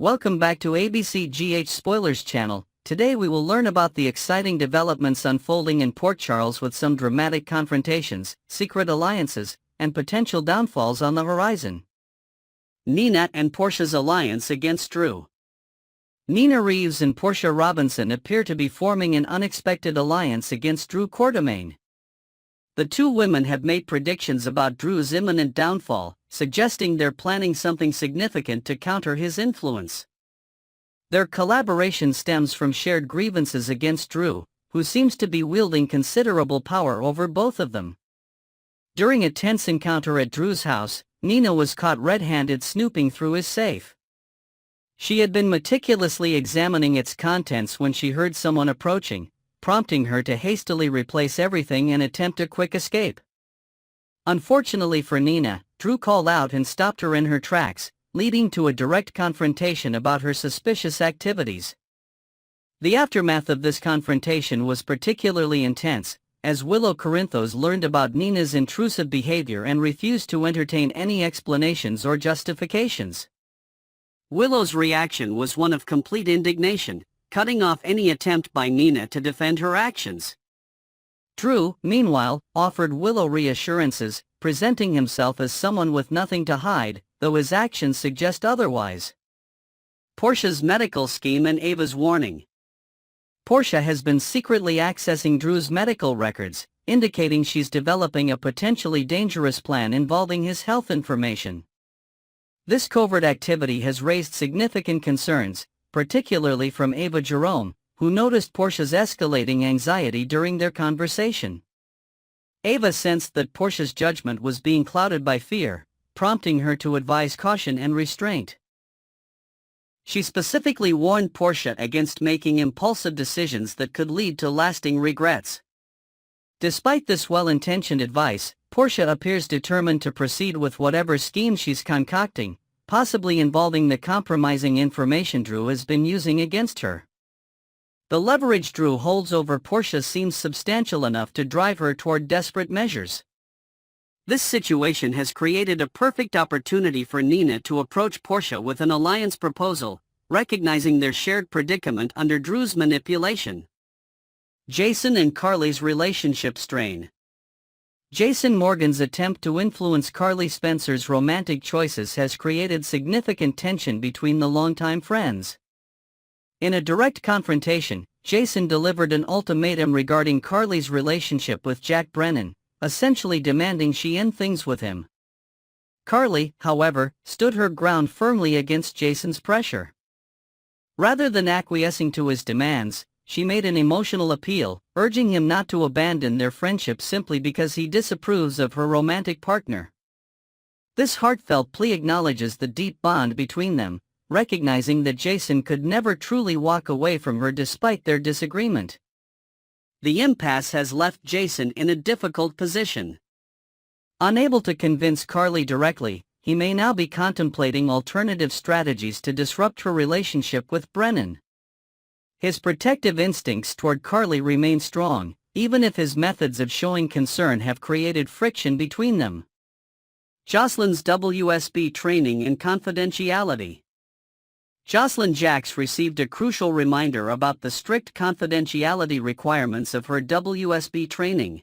Welcome back to ABCGH Spoilers channel. Today we will learn about the exciting developments unfolding in Port Charles with some dramatic confrontations, secret alliances, and potential downfalls on the horizon. Nina and Portia's alliance against Drew. Nina Reeves and Portia Robinson appear to be forming an unexpected alliance against Drew Quartermaine. The two women have made predictions about Drew's imminent downfall, suggesting they're planning something significant to counter his influence. Their collaboration stems from shared grievances against Drew, who seems to be wielding considerable power over both of them. During a tense encounter at Drew's house, Nina was caught red-handed snooping through his safe. She had been meticulously examining its contents when she heard someone approaching, prompting her to hastily replace everything and attempt a quick escape. Unfortunately for Nina, Drew called out and stopped her in her tracks, leading to a direct confrontation about her suspicious activities. The aftermath of this confrontation was particularly intense, as Willow Corinthos learned about Nina's intrusive behavior and refused to entertain any explanations or justifications. Willow's reaction was one of complete indignation, cutting off any attempt by Nina to defend her actions. Drew, meanwhile, offered Willow reassurances, presenting himself as someone with nothing to hide, though his actions suggest otherwise. Portia's medical scheme and Ava's warning. Portia has been secretly accessing Drew's medical records, indicating she's developing a potentially dangerous plan involving his health information. This covert activity has raised significant concerns, particularly from Ava Jerome, who noticed Portia's escalating anxiety during their conversation. Ava sensed that Portia's judgment was being clouded by fear, prompting her to advise caution and restraint. She specifically warned Portia against making impulsive decisions that could lead to lasting regrets. Despite this well-intentioned advice, Portia appears determined to proceed with whatever scheme she's concocting, possibly involving the compromising information Drew has been using against her. The leverage Drew holds over Portia seems substantial enough to drive her toward desperate measures. This situation has created a perfect opportunity for Nina to approach Portia with an alliance proposal, recognizing their shared predicament under Drew's manipulation. Jason and Carly's relationship strain. Jason Morgan's attempt to influence Carly Spencer's romantic choices has created significant tension between the longtime friends. In a direct confrontation, Jason delivered an ultimatum regarding Carly's relationship with Jack Brennan, essentially demanding she end things with him. Carly, however, stood her ground firmly against Jason's pressure. Rather than acquiescing to his demands, she made an emotional appeal, urging him not to abandon their friendship simply because he disapproves of her romantic partner. This heartfelt plea acknowledges the deep bond between them, recognizing that Jason could never truly walk away from her despite their disagreement. The impasse has left Jason in a difficult position. Unable to convince Carly directly, he may now be contemplating alternative strategies to disrupt her relationship with Brennan. His protective instincts toward Carly remain strong, even if his methods of showing concern have created friction between them. Jocelyn's WSB training and confidentiality. Jocelyn Jacks received a crucial reminder about the strict confidentiality requirements of her WSB training.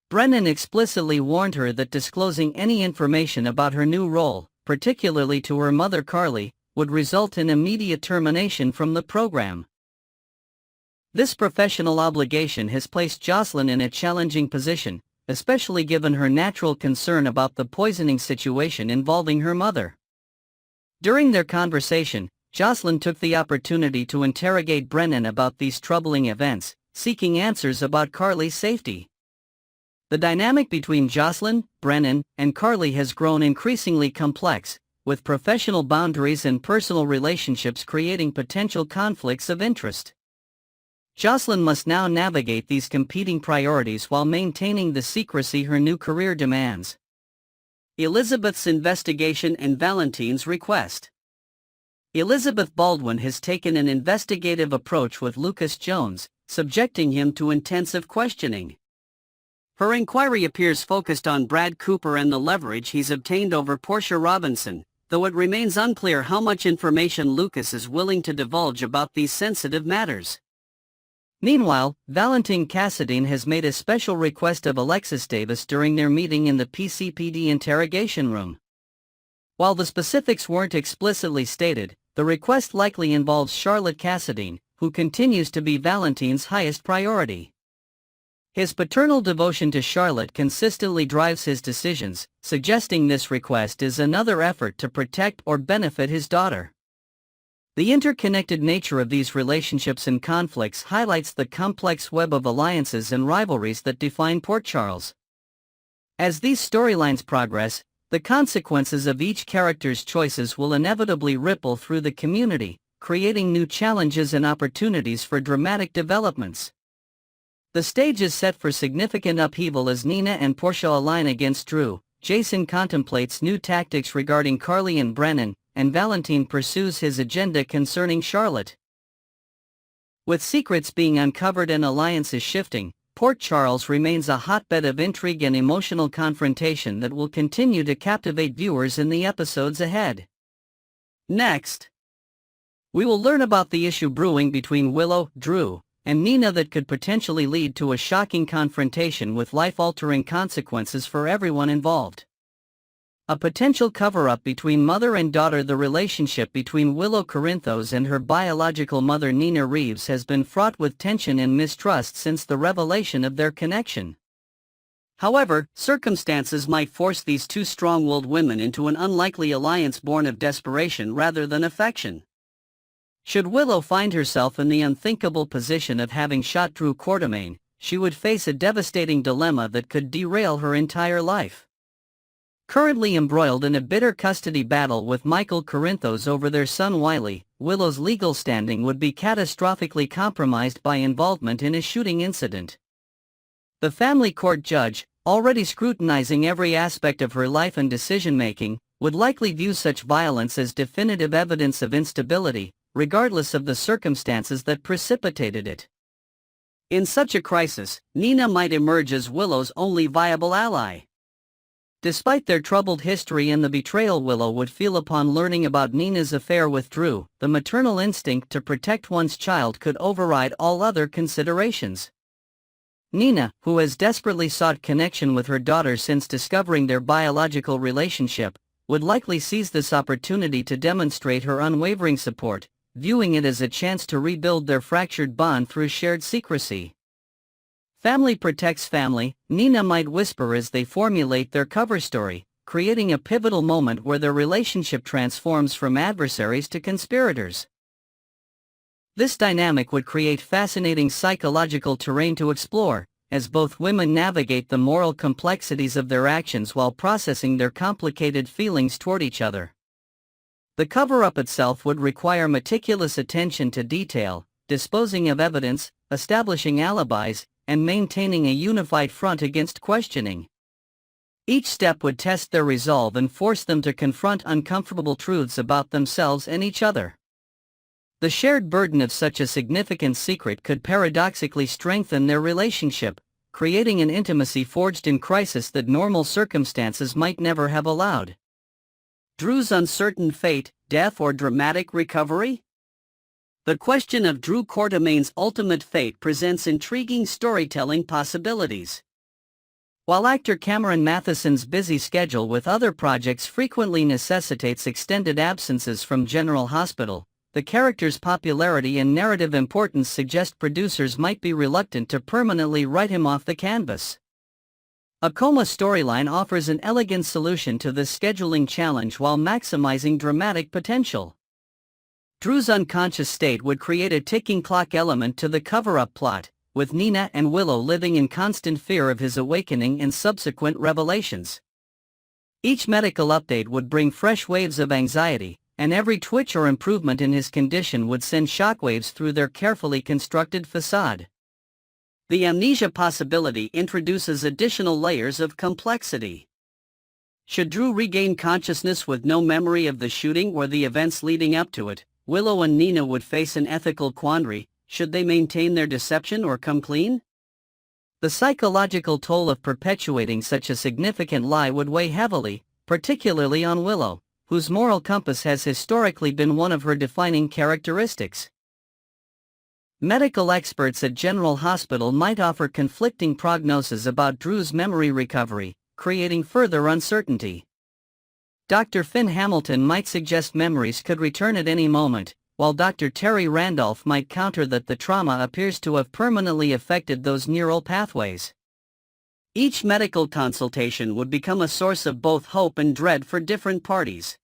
Brennan explicitly warned her that disclosing any information about her new role, particularly to her mother Carly, would result in immediate termination from the program. This professional obligation has placed Jocelyn in a challenging position, especially given her natural concern about the poisoning situation involving her mother. During their conversation, Jocelyn took the opportunity to interrogate Brennan about these troubling events, seeking answers about Carly's safety. The dynamic between Jocelyn, Brennan, and Carly has grown increasingly complex, with professional boundaries and personal relationships creating potential conflicts of interest. Jocelyn must now navigate these competing priorities while maintaining the secrecy her new career demands. Elizabeth's investigation and Valentine's request. Elizabeth Baldwin has taken an investigative approach with Lucas Jones, subjecting him to intensive questioning. Her inquiry appears focused on Brad Cooper and the leverage he's obtained over Portia Robinson, though it remains unclear how much information Lucas is willing to divulge about these sensitive matters. Meanwhile, Valentine Cassadine has made a special request of Alexis Davis during their meeting in the PCPD interrogation room. While the specifics weren't explicitly stated, the request likely involves Charlotte Cassadine, who continues to be Valentine's highest priority. His paternal devotion to Charlotte consistently drives his decisions, suggesting this request is another effort to protect or benefit his daughter. The interconnected nature of these relationships and conflicts highlights the complex web of alliances and rivalries that define Port Charles. As these storylines progress, the consequences of each character's choices will inevitably ripple through the community, creating new challenges and opportunities for dramatic developments. The stage is set for significant upheaval as Nina and Portia align against Drew. Jason contemplates new tactics regarding Carly and Brennan, and Valentine pursues his agenda concerning Charlotte. With secrets being uncovered and alliances shifting, Port Charles remains a hotbed of intrigue and emotional confrontation that will continue to captivate viewers in the episodes ahead. Next, we will learn about the issue brewing between Willow, Drew, and Nina that could potentially lead to a shocking confrontation with life-altering consequences for everyone involved. A potential cover-up between mother and daughter. The relationship between Willow Corinthos and her biological mother Nina Reeves has been fraught with tension and mistrust since the revelation of their connection. However, circumstances might force these two strong-willed women into an unlikely alliance born of desperation rather than affection. Should Willow find herself in the unthinkable position of having shot Drew Quartermaine, she would face a devastating dilemma that could derail her entire life. Currently embroiled in a bitter custody battle with Michael Corinthos over their son Wiley, Willow's legal standing would be catastrophically compromised by involvement in a shooting incident. The family court judge, already scrutinizing every aspect of her life and decision-making, would likely view such violence as definitive evidence of instability, regardless of the circumstances that precipitated it. In such a crisis, Nina might emerge as Willow's only viable ally. Despite their troubled history and the betrayal Willow would feel upon learning about Nina's affair with Drew, the maternal instinct to protect one's child could override all other considerations. Nina, who has desperately sought connection with her daughter since discovering their biological relationship, would likely seize this opportunity to demonstrate her unwavering support, viewing it as a chance to rebuild their fractured bond through shared secrecy. Family protects family, Nina might whisper as they formulate their cover story, creating a pivotal moment where their relationship transforms from adversaries to conspirators. This dynamic would create fascinating psychological terrain to explore, as both women navigate the moral complexities of their actions while processing their complicated feelings toward each other. The cover-up itself would require meticulous attention to detail, disposing of evidence, establishing alibis, and maintaining a unified front against questioning. Each step would test their resolve and force them to confront uncomfortable truths about themselves and each other. The shared burden of such a significant secret could paradoxically strengthen their relationship, creating an intimacy forged in crisis that normal circumstances might never have allowed. Drew's uncertain fate, death or dramatic recovery? The question of Drew Quartermaine's ultimate fate presents intriguing storytelling possibilities. While actor Cameron Matheson's busy schedule with other projects frequently necessitates extended absences from General Hospital, the character's popularity and narrative importance suggest producers might be reluctant to permanently write him off the canvas. A coma storyline offers an elegant solution to this scheduling challenge while maximizing dramatic potential. Drew's unconscious state would create a ticking clock element to the cover-up plot, with Nina and Willow living in constant fear of his awakening and subsequent revelations. Each medical update would bring fresh waves of anxiety, and every twitch or improvement in his condition would send shockwaves through their carefully constructed facade. The amnesia possibility introduces additional layers of complexity. Should Drew regain consciousness with no memory of the shooting or the events leading up to it, Willow and Nina would face an ethical quandary: should they maintain their deception or come clean? The psychological toll of perpetuating such a significant lie would weigh heavily, particularly on Willow, whose moral compass has historically been one of her defining characteristics. Medical experts at General Hospital might offer conflicting prognoses about Drew's memory recovery, creating further uncertainty. Dr. Finn Hamilton might suggest memories could return at any moment, while Dr. Terry Randolph might counter that the trauma appears to have permanently affected those neural pathways. Each medical consultation would become a source of both hope and dread for different parties.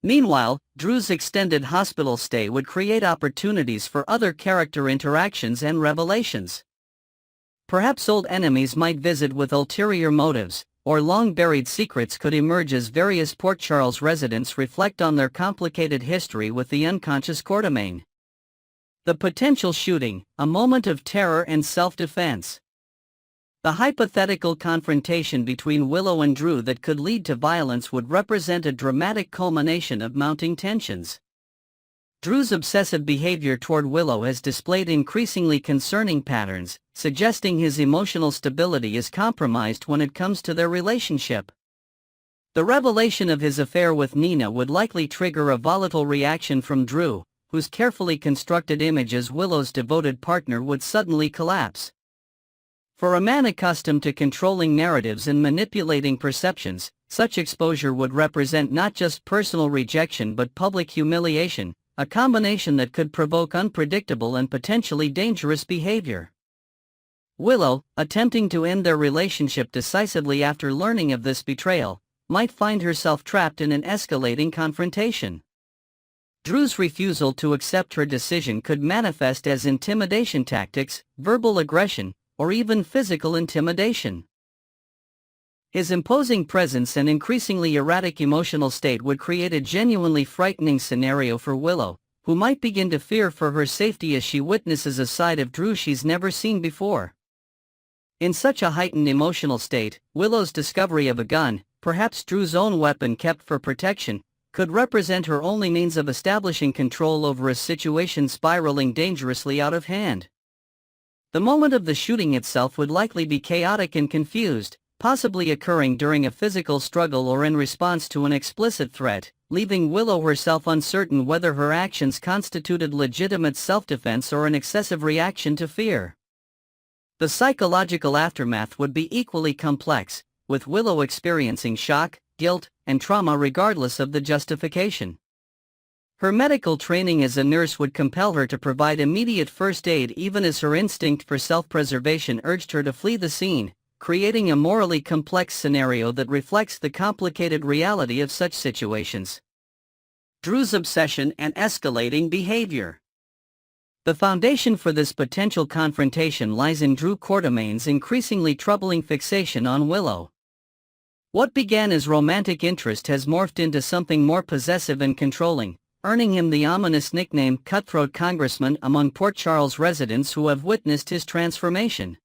Meanwhile, Drew's extended hospital stay would create opportunities for other character interactions and revelations. Perhaps old enemies might visit with ulterior motives, or long-buried secrets could emerge as various Port Charles residents reflect on their complicated history with the unconscious Quartermain. The potential shooting, a moment of terror and self-defense. The hypothetical confrontation between Willow and Drew that could lead to violence would represent a dramatic culmination of mounting tensions. Drew's obsessive behavior toward Willow has displayed increasingly concerning patterns, suggesting his emotional stability is compromised when it comes to their relationship. The revelation of his affair with Nina would likely trigger a volatile reaction from Drew, whose carefully constructed image as Willow's devoted partner would suddenly collapse. For a man accustomed to controlling narratives and manipulating perceptions, such exposure would represent not just personal rejection but public humiliation, a combination that could provoke unpredictable and potentially dangerous behavior. Willow, attempting to end their relationship decisively after learning of this betrayal, might find herself trapped in an escalating confrontation. Drew's refusal to accept her decision could manifest as intimidation tactics, verbal aggression, or even physical intimidation. His imposing presence and increasingly erratic emotional state would create a genuinely frightening scenario for Willow, who might begin to fear for her safety as she witnesses a side of Drew she's never seen before. In such a heightened emotional state, Willow's discovery of a gun, perhaps Drew's own weapon kept for protection, could represent her only means of establishing control over a situation spiraling dangerously out of hand. The moment of the shooting itself would likely be chaotic and confused, possibly occurring during a physical struggle or in response to an explicit threat, leaving Willow herself uncertain whether her actions constituted legitimate self-defense or an excessive reaction to fear. The psychological aftermath would be equally complex, with Willow experiencing shock, guilt, and trauma regardless of the justification. Her medical training as a nurse would compel her to provide immediate first aid even as her instinct for self-preservation urged her to flee the scene, creating a morally complex scenario that reflects the complicated reality of such situations. Drew's obsession and escalating behavior. The foundation for this potential confrontation lies in Drew Quartermain's increasingly troubling fixation on Willow. What began as romantic interest has morphed into something more possessive and controlling, earning him the ominous nickname Cutthroat Congressman among Port Charles residents who have witnessed his transformation.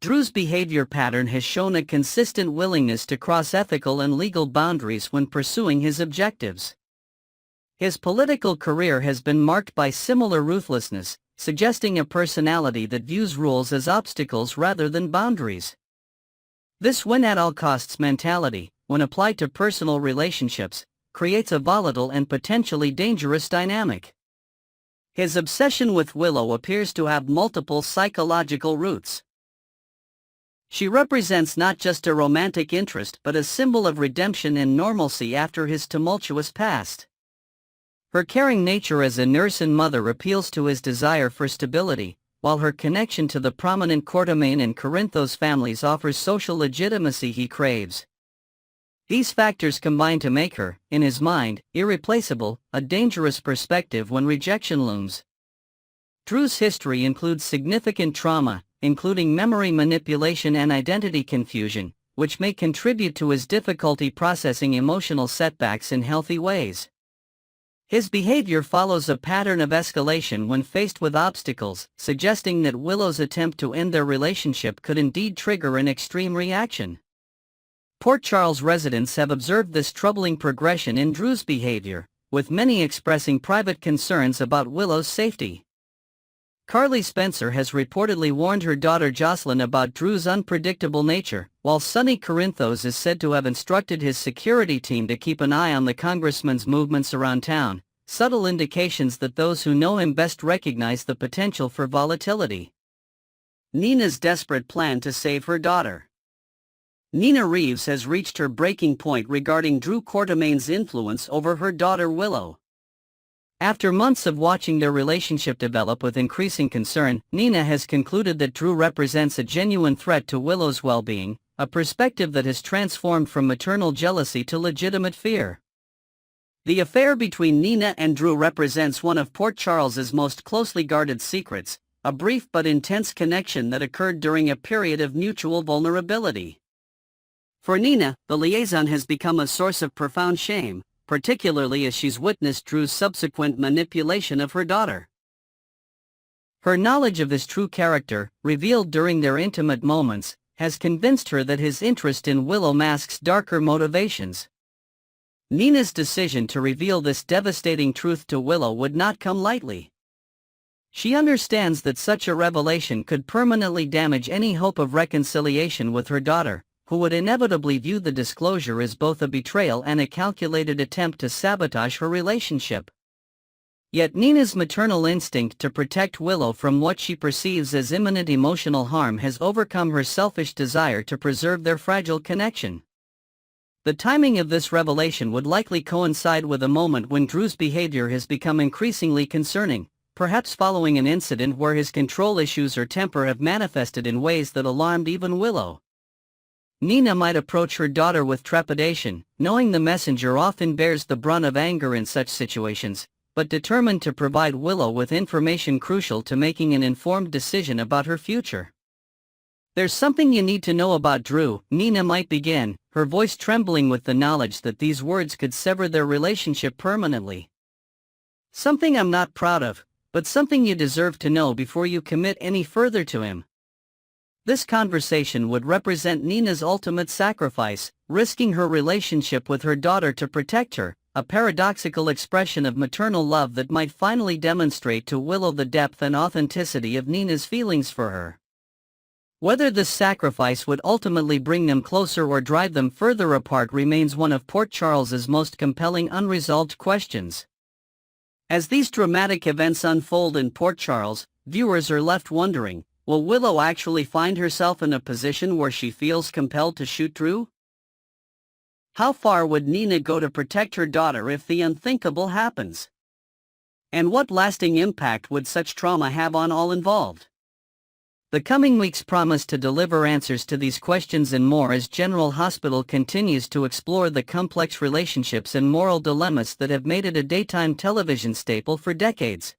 Drew's behavior pattern has shown a consistent willingness to cross ethical and legal boundaries when pursuing his objectives. His political career has been marked by similar ruthlessness, suggesting a personality that views rules as obstacles rather than boundaries. This win-at-all-costs mentality, when applied to personal relationships, creates a volatile and potentially dangerous dynamic. His obsession with Willow appears to have multiple psychological roots. She represents not just a romantic interest but a symbol of redemption and normalcy after his tumultuous past. Her caring nature as a nurse and mother appeals to his desire for stability, while her connection to the prominent Quartermain and Corinthos families offers social legitimacy he craves. These factors combine to make her, in his mind, irreplaceable, a dangerous perspective when rejection looms. Drew's history includes significant trauma, including memory manipulation and identity confusion, which may contribute to his difficulty processing emotional setbacks in healthy ways. His behavior follows a pattern of escalation when faced with obstacles, suggesting that Willow's attempt to end their relationship could indeed trigger an extreme reaction. Port Charles residents have observed this troubling progression in Drew's behavior, with many expressing private concerns about Willow's safety. Carly Spencer has reportedly warned her daughter Jocelyn about Drew's unpredictable nature, While Sonny Corinthos is said to have instructed his security team to keep an eye on the congressman's movements around town, subtle indications that those who know him best recognize the potential for volatility. Nina's desperate plan to save her daughter. Nina Reeves has reached her breaking point regarding Drew Quartermain's influence over her daughter Willow. After months of watching their relationship develop with increasing concern, Nina has concluded that Drew represents a genuine threat to Willow's well-being, a perspective that has transformed from maternal jealousy to legitimate fear. The affair between Nina and Drew represents one of Port Charles's most closely guarded secrets, a brief but intense connection that occurred during a period of mutual vulnerability. For Nina, the liaison has become a source of profound shame, particularly as she's witnessed Drew's subsequent manipulation of her daughter. Her knowledge of his true character, revealed during their intimate moments, has convinced her that his interest in Willow masks darker motivations. Nina's decision to reveal this devastating truth to Willow would not come lightly. She understands that such a revelation could permanently damage any hope of reconciliation with her daughter, who would inevitably view the disclosure as both a betrayal and a calculated attempt to sabotage her relationship. Yet Nina's maternal instinct to protect Willow from what she perceives as imminent emotional harm has overcome her selfish desire to preserve their fragile connection. The timing of this revelation would likely coincide with a moment when Drew's behavior has become increasingly concerning, perhaps following an incident where his control issues or temper have manifested in ways that alarmed even Willow. Nina might approach her daughter with trepidation, knowing the messenger often bears the brunt of anger in such situations, but determined to provide Willow with information crucial to making an informed decision about her future. "There's something you need to know about Drew," Nina might begin, her voice trembling with the knowledge that these words could sever their relationship permanently. "Something I'm not proud of, but something you deserve to know before you commit any further to him." This conversation would represent Nina's ultimate sacrifice, risking her relationship with her daughter to protect her, a paradoxical expression of maternal love that might finally demonstrate to Willow the depth and authenticity of Nina's feelings for her. Whether this sacrifice would ultimately bring them closer or drive them further apart remains one of Port Charles's most compelling unresolved questions. As these dramatic events unfold in Port Charles, viewers are left wondering, will Willow actually find herself in a position where she feels compelled to shoot Drew? How far would Nina go to protect her daughter if the unthinkable happens? And what lasting impact would such trauma have on all involved? The coming weeks promise to deliver answers to these questions and more as General Hospital continues to explore the complex relationships and moral dilemmas that have made it a daytime television staple for decades.